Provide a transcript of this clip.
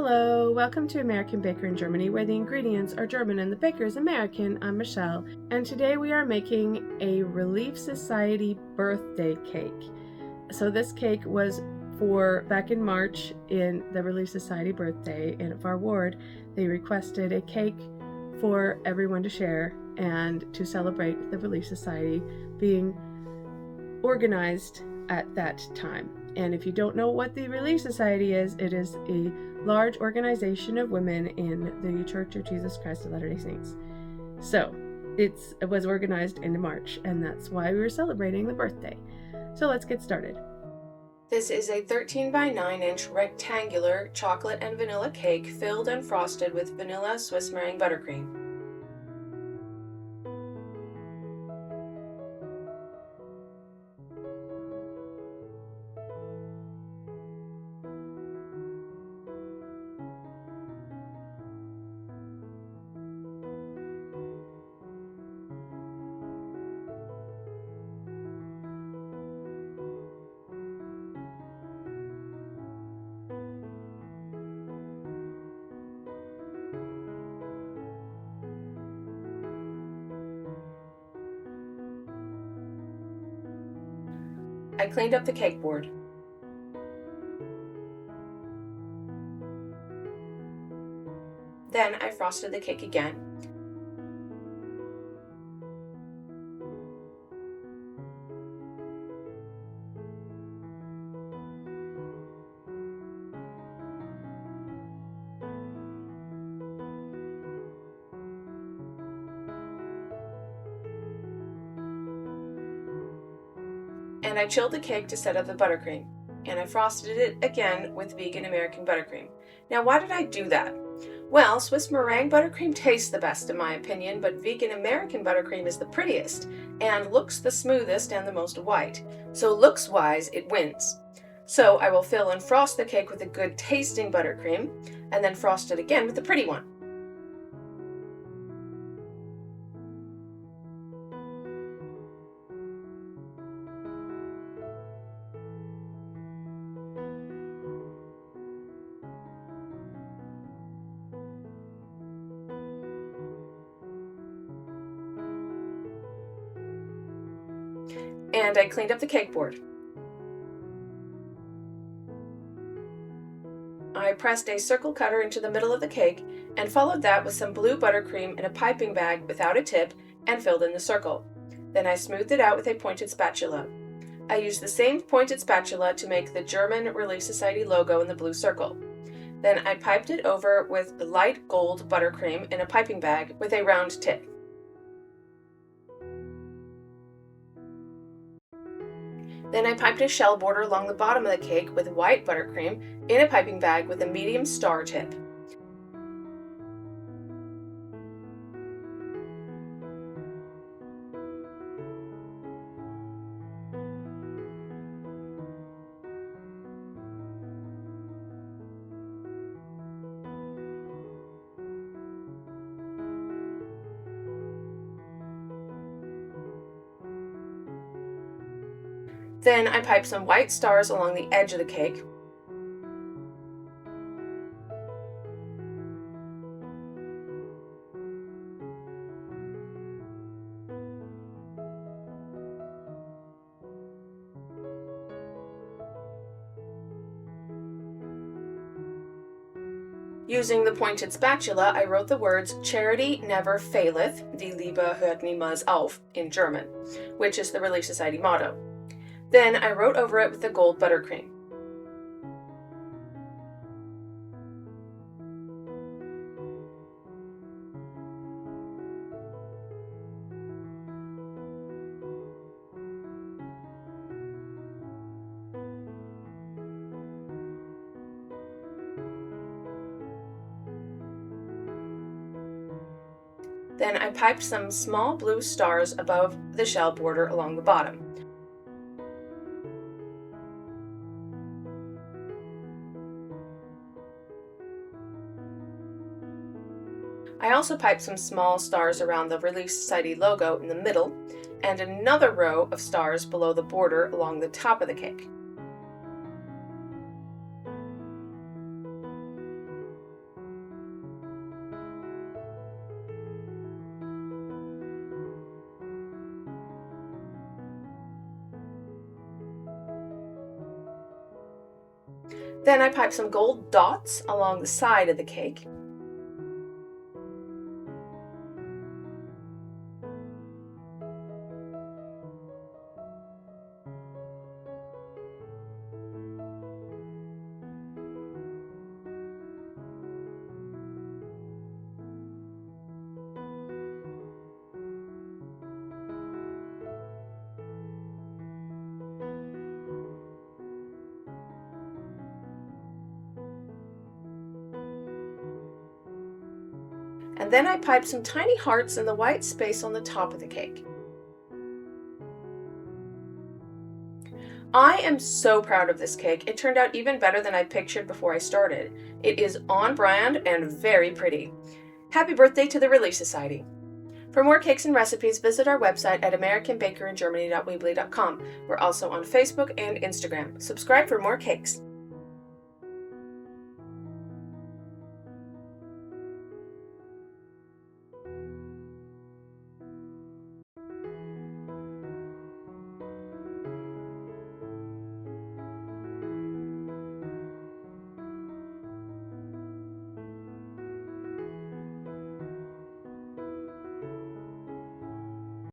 Hello, welcome to American Baker in Germany, where the ingredients are German and the baker is American. I'm Michelle, and today we are making a Relief Society birthday cake. So this cake was for back in March in the Relief Society birthday in our ward. They requested a cake for everyone to share and to celebrate the Relief Society being organized at that time. And if you don't know what the Relief Society is, it is a large organization of women in the Church of Jesus Christ of Latter-day Saints. So it was organized in March, and that's why we were celebrating the birthday. So let's get started. This is a 13 by 9 inch rectangular chocolate and vanilla cake filled and frosted with vanilla Swiss meringue buttercream. I cleaned up the cake board. Then I frosted the cake again. And I chilled the cake to set up the buttercream, and I frosted it again with vegan American buttercream. Now, why did I do that? Well, Swiss meringue buttercream tastes the best in my opinion, but vegan American buttercream is the prettiest and looks the smoothest and the most white. So looks-wise, it wins. So I will fill and frost the cake with a good tasting buttercream, and then frost it again with the pretty one. And I cleaned up the cake board. I pressed a circle cutter into the middle of the cake and followed that with some blue buttercream in a piping bag without a tip and filled in the circle. Then I smoothed it out with a pointed spatula. I used the same pointed spatula to make the German Relief Society logo in the blue circle. Then I piped it over with light gold buttercream in a piping bag with a round tip. Then I piped a shell border along the bottom of the cake with white buttercream in a piping bag with a medium star tip. Then I piped some white stars along the edge of the cake. Using the pointed spatula, I wrote the words "Charity never faileth, die Liebe hört niemals auf" in German, which is the Relief Society motto. Then I wrote over it with the gold buttercream. Then I piped some small blue stars above the shell border along the bottom. I also piped some small stars around the Relief Society logo in the middle, and another row of stars below the border along the top of the cake. Then I piped some gold dots along the side of the cake. And then I piped some tiny hearts in the white space on the top of the cake. I am so proud of this cake. It turned out even better than I pictured before I started. It is on brand and very pretty. Happy birthday to the Relief Society. For more cakes and recipes, visit our website at americanbakeryingermany.weebly.com. We're also on Facebook and Instagram. Subscribe for more cakes.